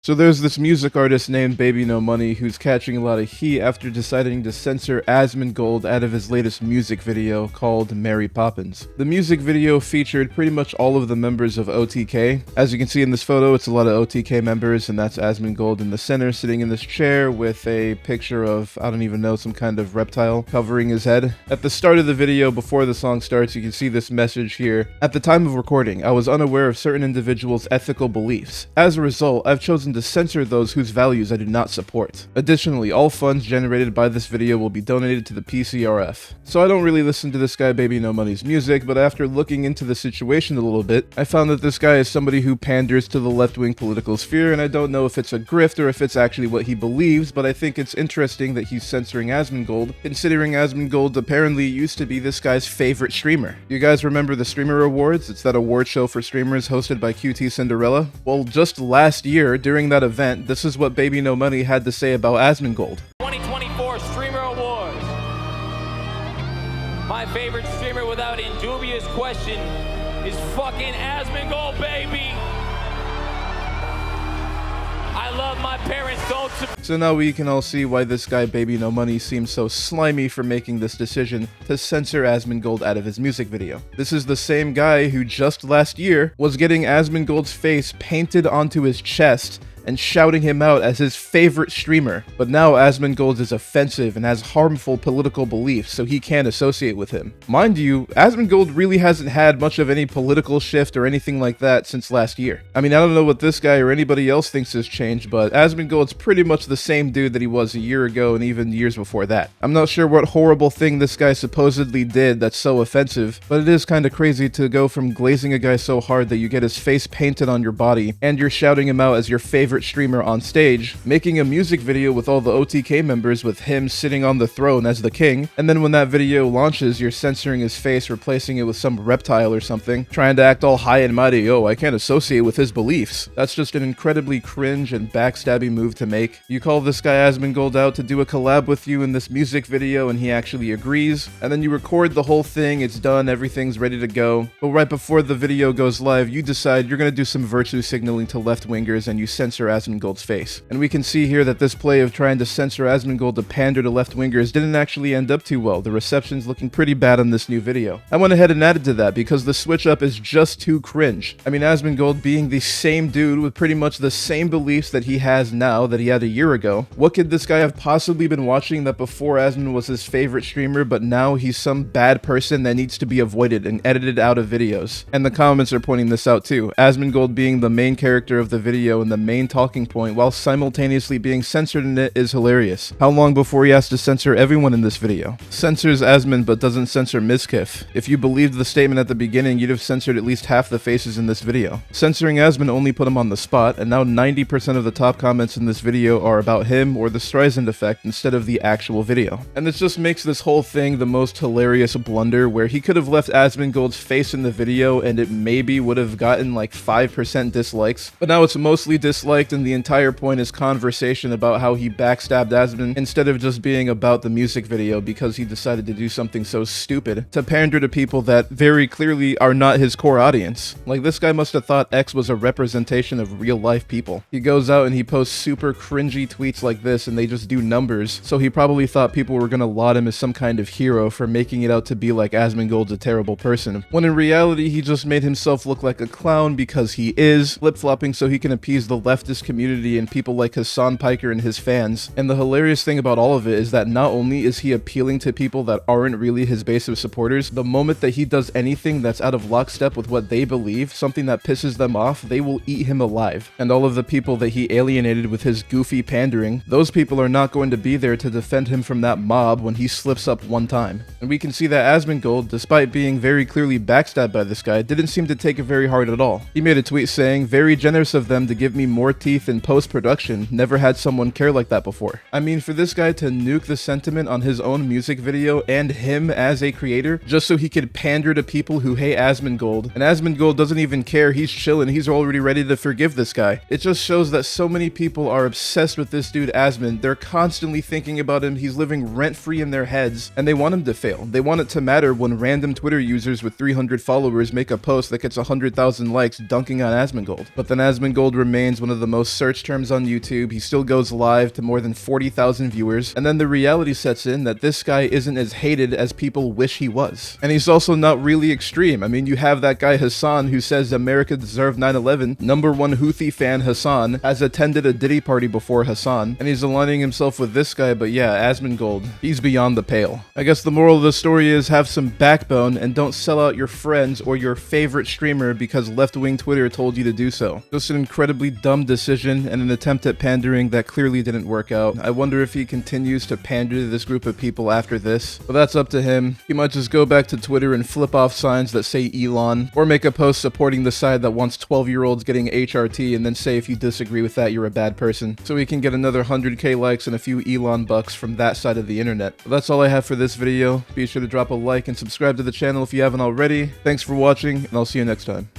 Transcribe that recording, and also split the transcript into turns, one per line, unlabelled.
So there's this music artist named bbno who's catching a lot of heat after deciding to censor Asmongold out of his latest music video called Mary Poppins. The music video featured pretty much all of the members of OTK. As you can see in this photo, it's a lot of OTK members, and that's Asmongold in the center sitting in this chair with a picture of, I don't even know, some kind of reptile covering his head. At the start of the video, before the song starts, you can see this message here. At the time of recording, I was unaware of certain individuals' ethical beliefs. As a result, I've chosen to censor those whose values I do not support. Additionally, all funds generated by this video will be donated to the PCRF. So I don't really listen to this guy bbno's music, but after looking into the situation a little bit, I found that this guy is somebody who panders to the left-wing political sphere, and I don't know if it's a grift or if it's actually what he believes, but I think it's interesting that he's censoring Asmongold, considering Asmongold apparently used to be this guy's favorite streamer. You guys remember the Streamer Awards? It's that award show for streamers hosted by QT Cinderella. Well, just last year, during that event, this is what bbno had to say about Asmongold.
2024 Streamer Awards. My favorite streamer without indubious question is fucking Asmongold, baby. I love my parents, don't support.
So now we can all see why this guy bbno seems so slimy for making this decision to censor Asmongold out of his music video. This is the same guy who just last year was getting Asmongold's face painted onto his chest and shouting him out as his favorite streamer. But now Asmongold is offensive and has harmful political beliefs, so he can't associate with him. Mind you, Asmongold really hasn't had much of any political shift or anything like that since last year. I mean, I don't know what this guy or anybody else thinks has changed, but Asmongold's pretty much the same dude that he was a year ago and even years before that. I'm not sure what horrible thing this guy supposedly did that's so offensive, but it is kind of crazy to go from glazing a guy so hard that you get his face painted on your body and you're shouting him out as your favorite streamer on stage, making a music video with all the OTK members with him sitting on the throne as the king, and then when that video launches, you're censoring his face, replacing it with some reptile or something, trying to act all high and mighty. Oh, I can't associate with his beliefs. That's just an incredibly cringe and backstabby move to make. You call this guy Asmongold out to do a collab with you in this music video and he actually agrees, and then you record the whole thing, it's done, everything's ready to go, but right before the video goes live, you decide you're gonna do some virtue signaling to left-wingers and you censor Asmongold's face. And we can see here that this play of trying to censor Asmongold to pander to left-wingers didn't actually end up too well. The reception's looking pretty bad on this new video. I went ahead and added to that because the switch up is just too cringe. I mean, Asmongold being the same dude with pretty much the same beliefs that he has now that he had a year ago. What could this guy have possibly been watching that before Asmon was his favorite streamer, but now he's some bad person that needs to be avoided and edited out of videos? And the comments are pointing this out too. Asmongold being the main character of the video and the main talking point while simultaneously being censored in it is hilarious. How long before he has to censor everyone in this video? Censors Asmon but doesn't censor Mizkif. If you believed the statement at the beginning, you'd have censored at least half the faces in this video. Censoring Asmon only put him on the spot, and now 90% of the top comments in this video are about him or the Streisand effect instead of the actual video. And this just makes this whole thing the most hilarious blunder, where he could have left Asmongold's face in the video and it maybe would have gotten like 5% dislikes, but now it's mostly disliked and the entire point is conversation about how he backstabbed Asmon instead of just being about the music video because he decided to do something so stupid to pander to people that very clearly are not his core audience. Like, this guy must have thought X was a representation of real life people. He goes out and he posts super cringy tweets like this and they just do numbers, so he probably thought people were gonna laud him as some kind of hero for making it out to be like Asmongold's a terrible person, when in reality he just made himself look like a clown because he is, flip-flopping so he can appease the leftist community and people like Hassan Piker and his fans. And the hilarious thing about all of it is that not only is he appealing to people that aren't really his base of supporters, the moment that he does anything that's out of lockstep with what they believe, something that pisses them off, they will eat him alive. And all of the people that he alienated with his goofy pandering, those people are not going to be there to defend him from that mob when he slips up one time. And we can see that Asmongold, despite being very clearly backstabbed by this guy, didn't seem to take it very hard at all. He made a tweet saying, "Very generous of them to give me more teeth in post-production. Never had someone care like that before." I mean, for this guy to nuke the sentiment on his own music video and him as a creator just so he could pander to people who hate Asmongold, and Asmongold doesn't even care, he's chilling, he's already ready to forgive this guy. It just shows that so many people are obsessed with this dude Asmon. They're constantly thinking about him, he's living rent-free in their heads, and they want him to fail. They want it to matter when random Twitter users with 300 followers make a post that gets 100,000 likes dunking on Asmongold. But then Asmongold remains one of the the most searched terms on YouTube, he still goes live to more than 40,000 viewers, and then the reality sets in that this guy isn't as hated as people wish he was. And he's also not really extreme. I mean, you have that guy Hassan who says America deserved 9/11. Number one Houthi fan Hassan has attended a Diddy party before Hassan, and he's aligning himself with this guy, but yeah, Asmongold, he's beyond the pale. I guess the moral of the story is have some backbone and don't sell out your friends or your favorite streamer because left-wing Twitter told you to do so. Just an incredibly dumb decision and an attempt at pandering that clearly didn't work out. I wonder if he continues to pander to this group of people after this, but that's up to him. He might just go back to Twitter and flip off signs that say Elon, or make a post supporting the side that wants 12-year-olds getting HRT and then say if you disagree with that you're a bad person, so he can get another 100k likes and a few Elon bucks from that side of the internet. But that's all I have for this video. Be sure to drop a like and subscribe to the channel if you haven't already. Thanks for watching, and I'll see you next time.